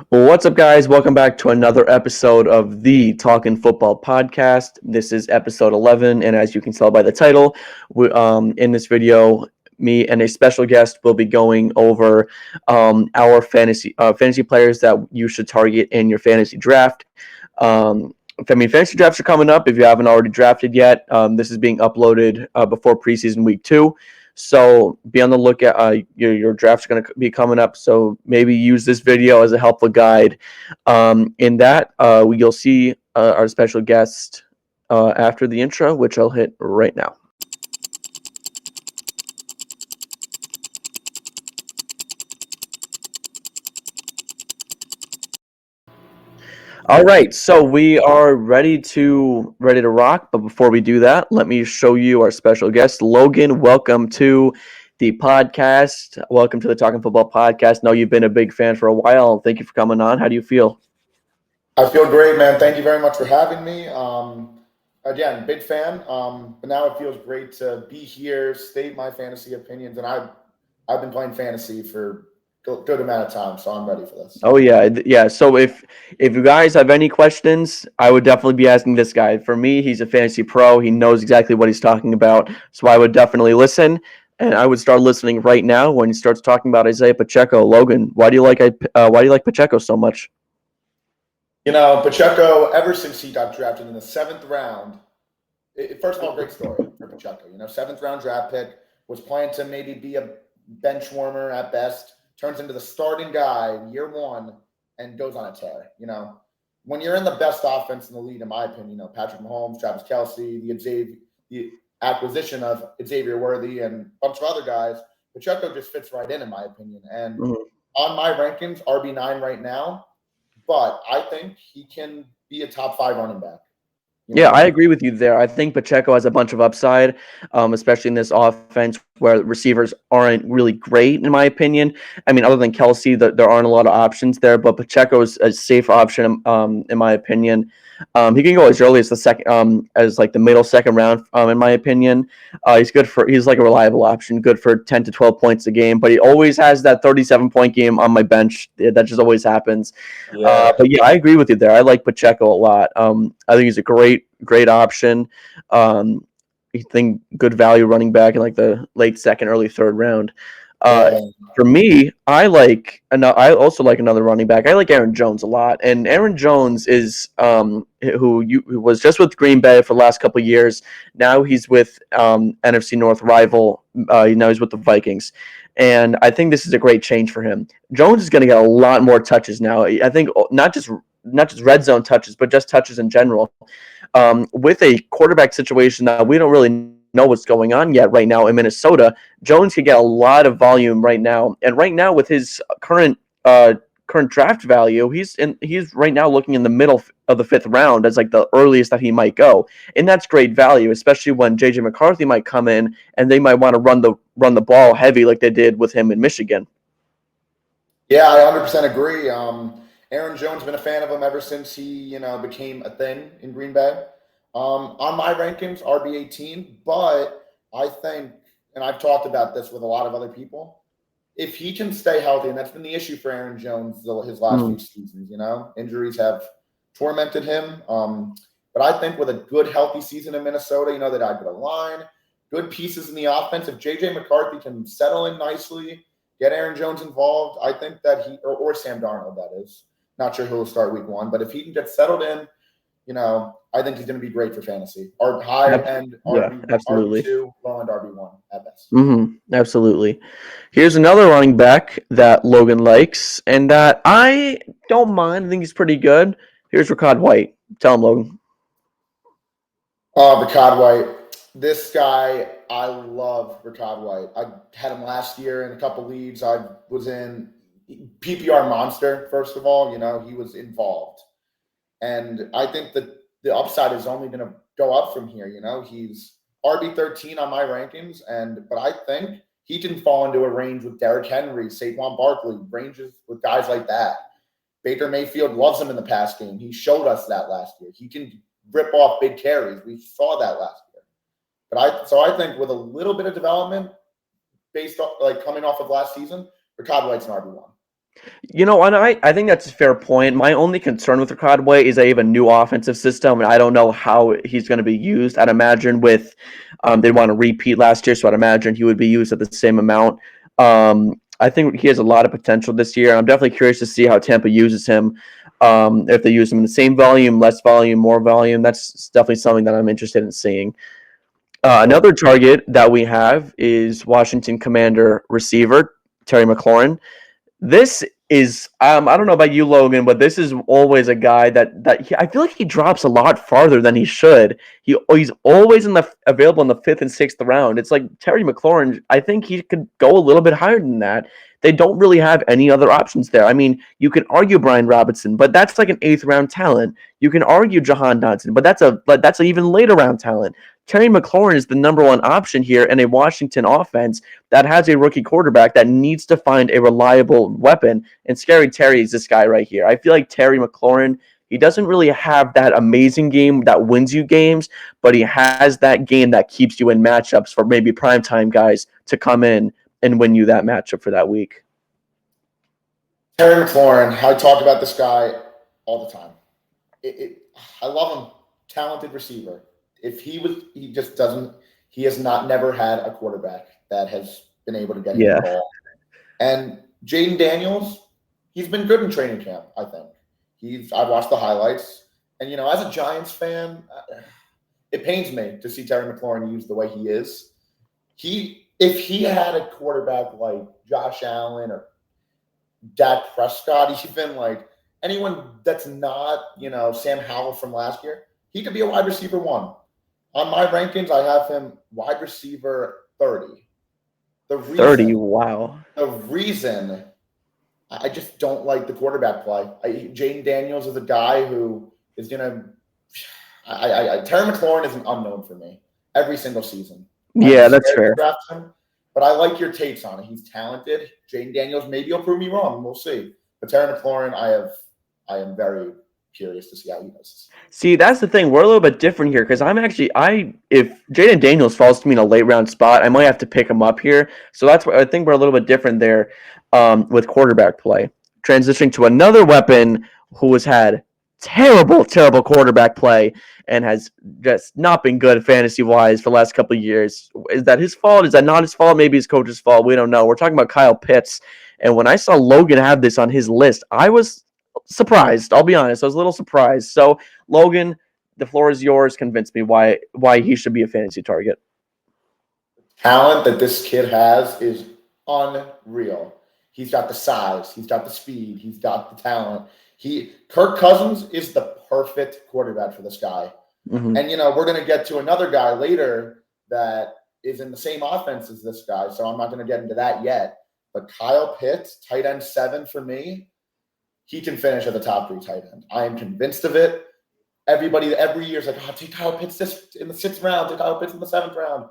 Well, what's up, guys? Welcome back to another episode of the Talkin Football podcast. This is episode 11, and as you can tell by the title, in this video, me and a special guest will be going over our fantasy players that you should target in your fantasy draft. Fantasy drafts are coming up. If you haven't already drafted yet, this is being uploaded before preseason week 2. So be on the lookout. Your draft's going to be coming up. So maybe use this video as a helpful guide. In that, you'll see our special guest after the intro, which I'll hit right now. All right, so we are ready to rock. But before we do that, let me show you our special guest, Logan. Welcome to the podcast. Welcome to the Talking Football podcast. Know you've been a big fan for a while. Thank you for coming on. How do you feel? I feel great, man. Thank you very much for having me. Again, big fan. But now it feels great to be here, state my fantasy opinions, and I've been playing fantasy for a good amount of time, so I'm ready for this. Oh yeah. So if you guys have any questions, I would definitely be asking this guy. For me, he's a fantasy pro. He knows exactly what he's talking about. So I would definitely listen, and I would start listening right now when he starts talking about Isaiah Pacheco. Logan, why do you like Pacheco so much? Pacheco, ever since he got drafted in the seventh round, first of all, great story for Pacheco. Seventh round draft pick, was playing to maybe be a bench warmer at best, turns into the starting guy in year one and goes on a tear. When you're in the best offense in the league, in my opinion, Patrick Mahomes, Travis Kelce, the acquisition of Xavier Worthy and a bunch of other guys, Pacheco just fits right in my opinion. And Mhm. on my rankings, RB9 right now, but I think he can be a top 5 running back. Yeah, I agree with you there. I think Pacheco has a bunch of upside, especially in this offense where receivers aren't really great, in my opinion. I mean, other than Kelsey, there aren't a lot of options there, but Pacheco is a safe option, in my opinion. He can go as early as the second, as like the middle second round, in my opinion. He's like a reliable option, good for 10 to 12 points a game, but he always has that 37-point game on my bench. That just always happens. Yeah. But yeah, I agree with you there. I like Pacheco a lot. I think he's a great option. I think good value running back in like the late second, early third round. Uh, Yeah. for me, I also like another running back. I like Aaron Jones a lot, and Aaron Jones is who was just with Green Bay for the last couple of years. Now he's with NFC North rival. Now he's with the Vikings, and I think this is a great change for him. Jones is going to get a lot more touches now. I think not just red zone touches, but just touches in general. With a quarterback situation that we don't really know what's going on yet right now in Minnesota, Jones could get a lot of volume right now. And right now, with his current draft value, he's right now looking in the middle of the fifth round as like the earliest that he might go, and that's great value, especially when JJ McCarthy might come in and they might want to run the ball heavy like they did with him in Michigan. Yeah, I 100% agree. Aaron Jones been a fan of him ever since he, became a thing in Green Bay. On my rankings, RB18, but I think, and I've talked about this with a lot of other people, if he can stay healthy, and that's been the issue for Aaron Jones his last few Mm. seasons, injuries have tormented him. But I think with a good, healthy season in Minnesota, they got good line, good pieces in the offense. If JJ McCarthy can settle in nicely, get Aaron Jones involved, I think that or Sam Darnold, that is. Not sure who will start week 1, but if he can get settled in, I think he's going to be great for fantasy. Or high end Yeah, absolutely. RB2, low end RB1 at best. Absolutely. Here's another running back that Logan likes and that I don't mind. I think he's pretty good. Here's Ricard White. Tell him, Logan. Ricard White. This guy, I love Ricard White. I had him last year in a couple leagues. I was in PPR monster, first of all. He was involved. And I think that the upside is only going to go up from here. He's RB13 on my rankings, but I think he can fall into a range with Derrick Henry, Saquon Barkley, ranges with guys like that. Baker Mayfield loves him in the pass game. He showed us that last year. He can rip off big carries. We saw that last year. So I think with a little bit of development based on like coming off of last season, Ricard White's an RB1. And I think that's a fair point. My only concern with Ricardway is they have a new offensive system, and I don't know how he's going to be used. I'd imagine they want to repeat last year, so I'd imagine he would be used at the same amount. I think he has a lot of potential this year. I'm definitely curious to see how Tampa uses him. If they use him in the same volume, less volume, more volume, that's definitely something that I'm interested in seeing. Sure. Another target that we have is Washington Commander receiver Terry McLaurin. This is I don't know about you, Logan, but this is always a guy I feel like he drops a lot farther than he should. He's always available in the fifth and sixth round. It's like Terry McLaurin. I think he could go a little bit higher than that. They don't really have any other options there. I mean, you can argue Brian Robinson, but that's like an eighth round talent. You can argue Jahan Dotson, but that's an even later round talent. Terry McLaurin is the number one option here in a Washington offense that has a rookie quarterback that needs to find a reliable weapon. And Scary Terry is this guy right here. I feel like Terry McLaurin, he doesn't really have that amazing game that wins you games, but he has that game that keeps you in matchups for maybe primetime guys to come in and win you that matchup for that week. Terry McLaurin, I talk about this guy all the time. I love him. Talented receiver. If he just doesn't, he has not never had a quarterback that has been able to get him the Yeah. ball. And Jaden Daniels, he's been good in training camp, I think. I've watched the highlights. And, as a Giants fan, it pains me to see Terry McLaurin used the way he is. If he had a quarterback like Josh Allen or Dak Prescott, even like anyone that's not, Sam Howell from last year, he could be a wide receiver one. On my rankings, I have him wide receiver 30. The 30, reason, wow. the reason I just don't like the quarterback play. Jaden Daniels is a guy who is going to. Terry McLaurin is an unknown for me every single season. I'm Yeah, that's scared to fair. draft him, but I like your takes on it. He's talented. Jaden Daniels, maybe he'll prove me wrong. We'll see. But Terry McLaurin, I am very curious to see how he does. See, that's the thing. We're a little bit different here because if Jaden Daniels falls to me in a late round spot, I might have to pick him up here. So that's why I think we're a little bit different there with quarterback play. Transitioning to another weapon who has had terrible, terrible quarterback play and has just not been good fantasy wise for the last couple of years. Is that his fault? Is that not his fault? Maybe his coach's fault. We don't know. We're talking about Kyle Pitts. And when I saw Logan have this on his list, I was surprised. I'll be honest. I was a little surprised. So, Logan, the floor is yours. Convince me why he should be a fantasy target. Talent that this kid has is unreal. He's got the size, he's got the speed, he's got the talent. Kirk Cousins is the perfect quarterback for this guy. Mm-hmm. And we're going to get to another guy later that is in the same offense as this guy, so I'm not going to get into that yet. But Kyle Pitts, tight end 7 for me, he can finish at the top 3 tight end. I am convinced of it. Everybody every year is like, take Kyle Pitts this in the 6th round, take Kyle Pitts in the 7th round.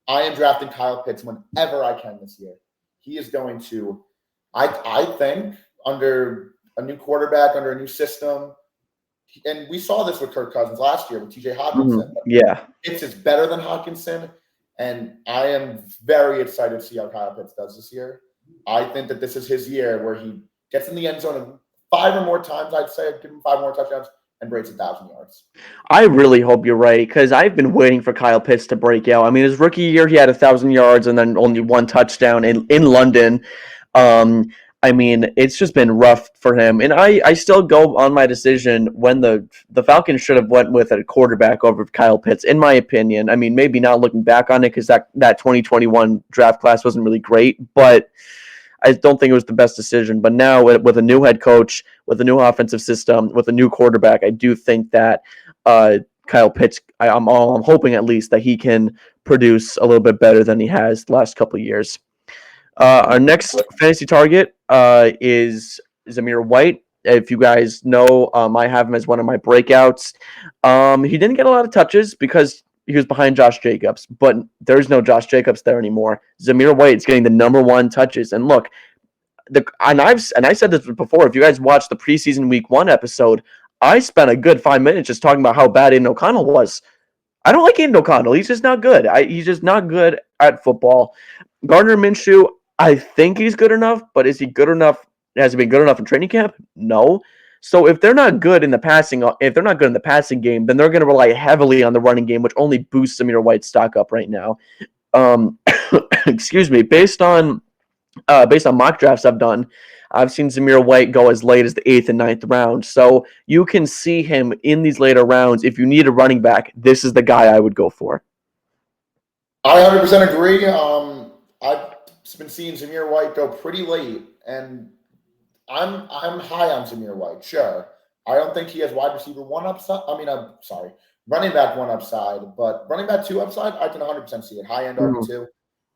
I am drafting Kyle Pitts whenever I can this year. He is going to, I think, under a new quarterback, under a new system, and we saw this with Kirk Cousins last year with TJ Hawkinson. Mm-hmm. Yeah. Pitts is better than Hawkinson, and I am very excited to see how Kyle Pitts does this year. I think that this is his year where he gets in the end zone 5 or more times, I'd say, give him 5 more touchdowns, and breaks 1,000 yards. I really hope you're right because I've been waiting for Kyle Pitts to break out. I mean, his rookie year, he had 1,000 yards and then only 1 touchdown in London. I mean, it's just been rough for him. And I still go on my decision when the Falcons should have went with a quarterback over Kyle Pitts, in my opinion. I mean, maybe not looking back on it because that 2021 draft class wasn't really great, but I don't think it was the best decision. But now with a new head coach, with a new offensive system, with a new quarterback, I do think that Kyle Pitts, I'm hoping at least that he can produce a little bit better than he has the last couple of years. Our next fantasy target is Zamir White. If you guys know, I have him as one of my breakouts. He didn't get a lot of touches because he was behind Josh Jacobs, but there's no Josh Jacobs there anymore. Zamir White's getting the number 1 touches. And look, I said this before, if you guys watched the preseason week 1 episode, I spent a good 5 minutes just talking about how bad Aiden O'Connell was. I don't like Aiden O'Connell. He's just not good. He's just not good at football. Gardner Minshew, I think he's good enough, but is he good enough Has he been good enough in training camp? No. So if they're not good in the passing, if they're not good in the passing game, then they're going to rely heavily on the running game, which only boosts Samir White's stock up right now. Um, excuse me. Based on mock drafts I've done, I've seen Zamir White go as late as the 8th and ninth round. So you can see him in these later rounds. If you need a running back, this is the guy I would go for. I 100% agree. I've been seeing Zamir White go pretty late, and I'm high on Zamir White. Sure, I don't think he has wide receiver one upside. I mean, I'm sorry, running back one upside, but running back two upside, I can 100% see it. High end RB two.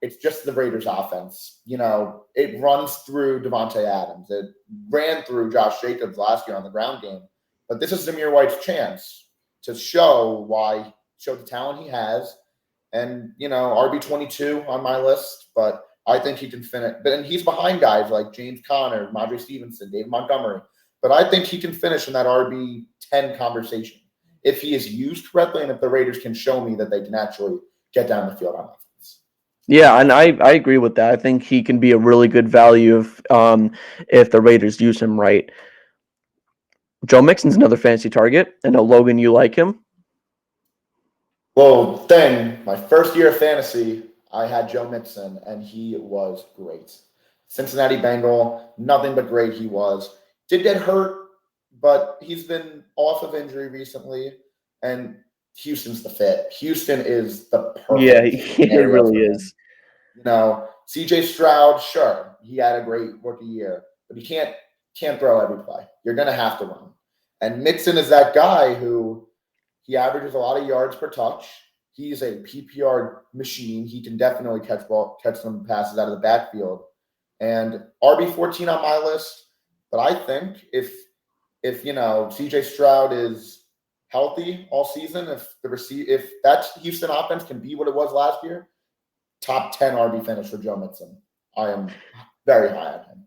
It's just the Raiders' offense. It runs through Devontae Adams. It ran through Josh Jacobs last year on the ground game. But this is Zamir White's chance to show the talent he has. And, RB22 on my list, but I think he can finish. And he's behind guys like James Conner, Madre Stevenson, David Montgomery. But I think he can finish in that RB10 conversation if he is used correctly and if the Raiders can show me that they can actually get down the field on offense. Yeah, and I agree with that. I think he can be a really good value if the Raiders use him right. Joe Mixon's another fantasy target. I know, Logan, you like him. Well, my first year of fantasy, I had Joe Mixon, and he was great. Cincinnati Bengal, nothing but great he was. Did get hurt, but he's been off of injury recently, and Houston's the fit. Houston is the perfect it really is. CJ Stroud, sure, he had a great rookie year, but he can't throw every play. You're going to have to run. And Mixon is that guy who he averages a lot of yards per touch. He's a PPR machine. He can definitely catch some passes out of the backfield. And RB14 on my list. But I think if CJ Stroud is healthy all season, if that Houston offense can be what it was last year, top 10 RB finish for Joe Mixon. I am very high on him.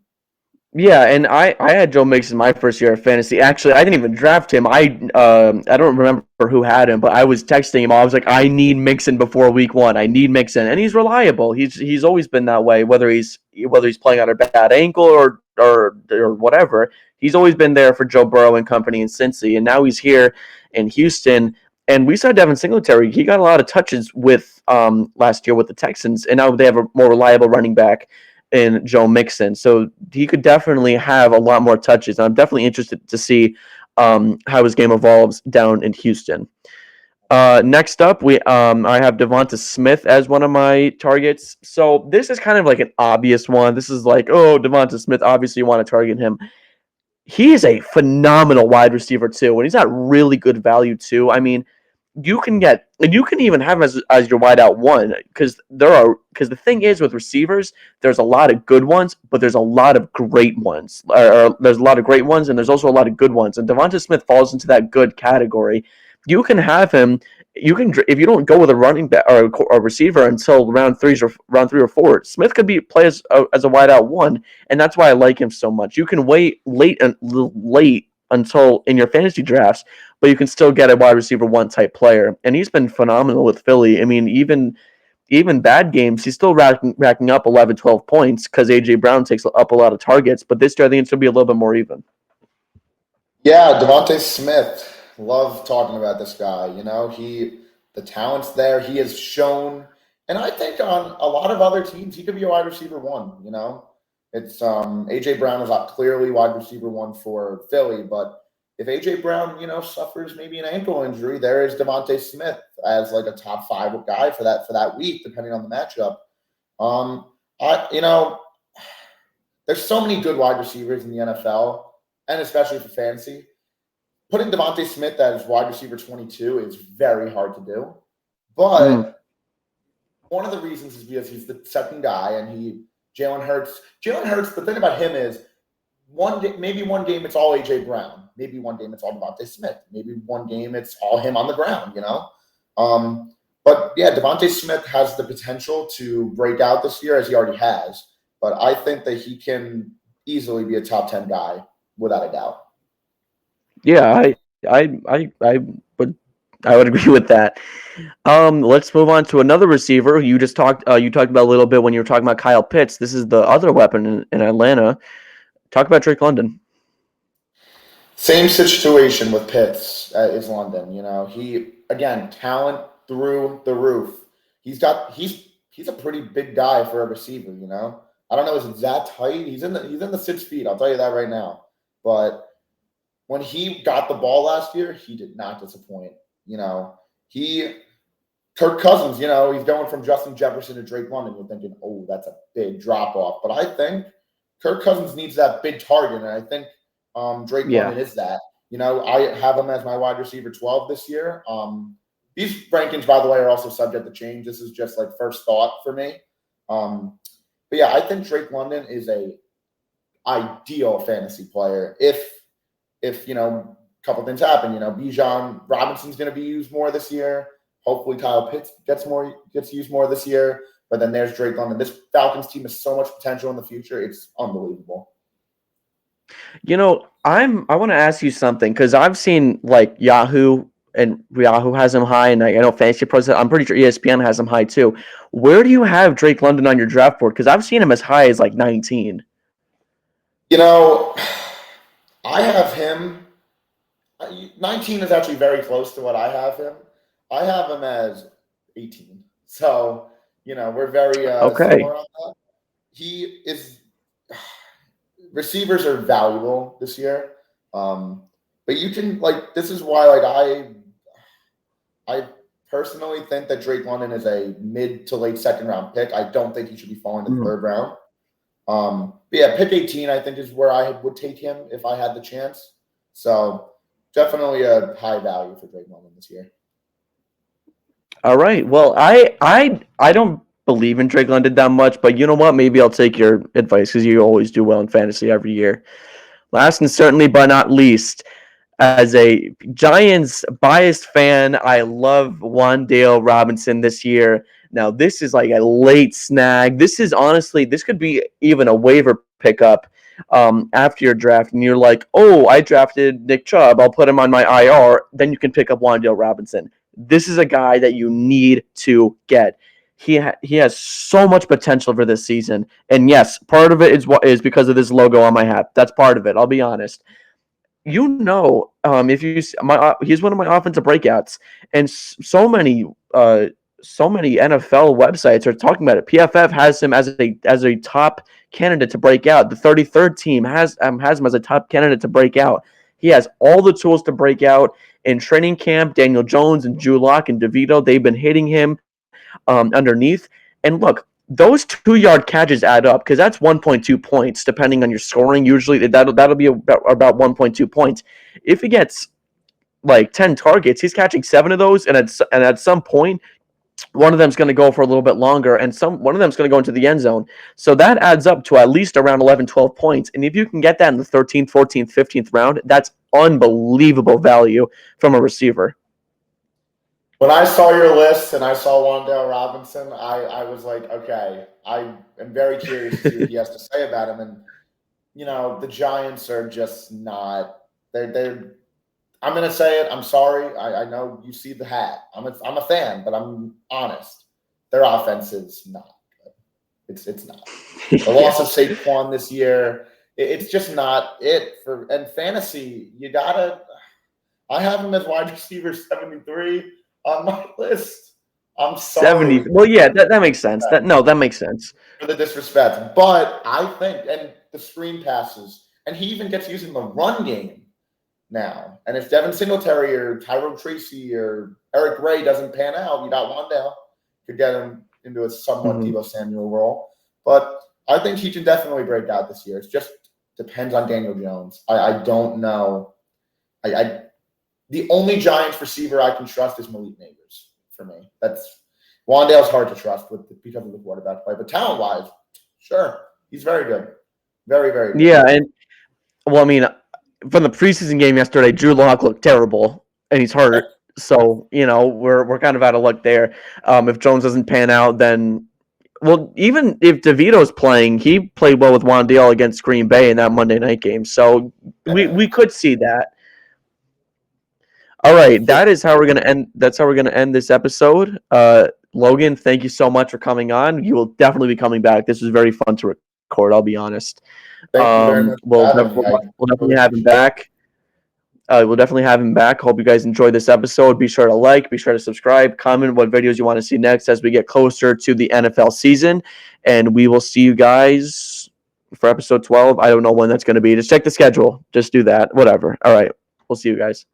Yeah, and I had Joe Mixon my first year of fantasy. Actually, I didn't even draft him. I don't remember who had him, but I was texting him. I was like, I need Mixon before week 1. I need Mixon, and he's reliable. He's always been that way. Whether he's playing on a bad ankle or whatever, he's always been there for Joe Burrow and company in Cincy. And now he's here in Houston. And we saw Devin Singletary. He got a lot of touches with last year with the Texans, and now they have a more reliable running back in Joe Mixon. So he could definitely have a lot more touches. I'm definitely interested to see how his game evolves down in Houston. Next up, I have Devonta Smith as one of my targets. So this is kind of like an obvious one. This is like, oh, Devonta Smith, obviously you want to target him. He is a phenomenal wide receiver too, and he's got really good value too. I mean, you can even have him as your wideout one because the thing is with receivers, there's a lot of good ones, but there's a lot of great ones. Or there's a lot of great ones, and there's also a lot of good ones. And Devonta Smith falls into that good category. You can have him. You can if you don't go with a running back or a receiver until round 3 or 4. Smith could play as a wideout one, and that's why I like him so much. You can wait late until in your fantasy drafts, but you can still get a wide receiver one type player. And he's been phenomenal with Philly. I mean, even bad games, he's still racking up 11, 12 points because A.J. Brown takes up a lot of targets. But this year, I think it's going to be a little bit more even. Yeah, Devonta Smith. Love talking about this guy. The talent's there. He has shown, and I think on a lot of other teams, he could be a wide receiver one. It's A.J. Brown is clearly wide receiver one for Philly, but if A.J. Brown, suffers maybe an ankle injury, there is Devonta Smith as like a top 5 guy for that week, depending on the matchup. There's so many good wide receivers in the NFL, and especially for fantasy. Putting Devonta Smith as wide receiver 22 is very hard to do. But one of the reasons is because he's the second guy, and Jalen Hurts. The thing about him is maybe one game it's all A.J. Brown. Maybe one game it's all Devonta Smith. Maybe one game it's all him on the ground, But yeah, Devonta Smith has the potential to break out this year as he already has. But I think that he can easily be a top 10 guy without a doubt. Yeah, I would agree with that. Let's move on to another receiver. You talked about a little bit when you were talking about Kyle Pitts. This is the other weapon in Atlanta. Talk about Drake London. Same situation with Pitts is London. He again talent through the roof. He's a pretty big guy for a receiver. I don't know his exact height. He's in the 6 feet. I'll tell you that right now. But when he got the ball last year, he did not disappoint. He Kirk Cousins. He's going from Justin Jefferson to Drake London. You're thinking, oh, that's a big drop off. But I think Kirk Cousins needs that big target, and I think Drake London is that. I have him as my wide receiver 12 this year. These rankings, by the way, are also subject to change. This is just like first thought for me. But yeah, I think Drake London is a ideal fantasy player if a couple things happen. Bijan Robinson's going to be used more this year. Hopefully, Kyle Pitts gets used more this year. But then there's Drake London. This Falcons team has so much potential in the future. It's unbelievable. I want to ask you something because I've seen like Yahoo has him high, and I know Fantasy Pros. I'm pretty sure ESPN has him high too. Where do you have Drake London on your draft board? Because I've seen him as high as like 19. I have him. 19 is actually very close to what I have him. I have him as 18. So, we're very similar on that. He is receivers are valuable this year. But you can this is why I personally think that Drake London is a mid to late second round pick. I don't think he should be falling to the third round. But yeah, pick 18 I think is where I would take him if I had the chance. So definitely a high value for Drake London this year. All right. Well, I don't believe in Drake London that much, but you know what? Maybe I'll take your advice because you always do well in fantasy every year. Last and certainly but not least, as a Giants biased fan, I love Wan'Dale Robinson this year. Now, this is like a late snag. This could be even a waiver pickup after your draft, and you're like, oh, I drafted Nick Chubb. I'll put him on my IR. Then you can pick up Wan'Dale Robinson. This is a guy that you need to get. He has so much potential for this season, and yes, part of it is because of this logo on my hat. That's part of it. I'll be honest. If you he's one of my offensive breakouts, and so many NFL websites are talking about it. PFF has him as a top candidate to break out. The 33rd team has him as a top candidate to break out. He has all the tools to break out. In training camp, Daniel Jones and Drew Lock and DeVito, they've been hitting him underneath. And look, those 2-yard catches add up because that's 1.2 points depending on your scoring. Usually that'll be about 1.2 points. If he gets like 10 targets, he's catching 7 of those, and at some point, one of them's going to go for a little bit longer, and one of them's going to go into the end zone. So that adds up to at least around 11, 12 points. And if you can get that in the 13th, 14th, 15th round, that's unbelievable value from a receiver. When I saw your list and I saw Wan'Dale Robinson, I was like, okay, I am very curious to see what he has to say about him. And, the Giants are just not – they're I'm going to say it. I'm sorry. I know you see the hat. I'm a fan, but I'm honest. Their offense is not good. It's not. The loss of Saquon this year, it's just not it. And fantasy, you got to – I have him as wide receiver 73 on my list. I'm sorry. 70. Well, yeah, that makes sense. That makes sense. For the disrespect. But I think – and the screen passes. And he even gets used in the run game now. And if Devin Singletary or Tyrone Tracy or Eric Ray doesn't pan out, you got Wan'Dale. Could get him into a somewhat Deebo Samuel role. But I think he can definitely break out this year. It just depends on Daniel Jones. I don't know. The only Giants receiver I can trust is Malik Nabers for me. Wan'Dale's hard to trust because of the quarterback play. But talent-wise, sure. He's very good. Very, very good. Yeah, and well, I mean, from the preseason game yesterday, Drew Lock looked terrible, and he's hurt. So, we're kind of out of luck there. If Jones doesn't pan out, then even if DeVito's playing, he played well with Wan'Dale against Green Bay in that Monday night game. So we could see that. All right, that's how we're gonna end this episode. Logan, thank you so much for coming on. You will definitely be coming back. This was very fun to record. court. I'll be honest. Thank you very much We'll, for having me. we'll, I we'll really definitely have him appreciate it. back. We'll definitely have him back. Hope you guys enjoyed this episode. Be sure to like, be sure to subscribe, comment what videos you want to see next as we get closer to the NFL season. And we will see you guys for episode 12. I don't know when that's going to be. Just check the schedule. Just do that. Whatever. All right. We'll see you guys.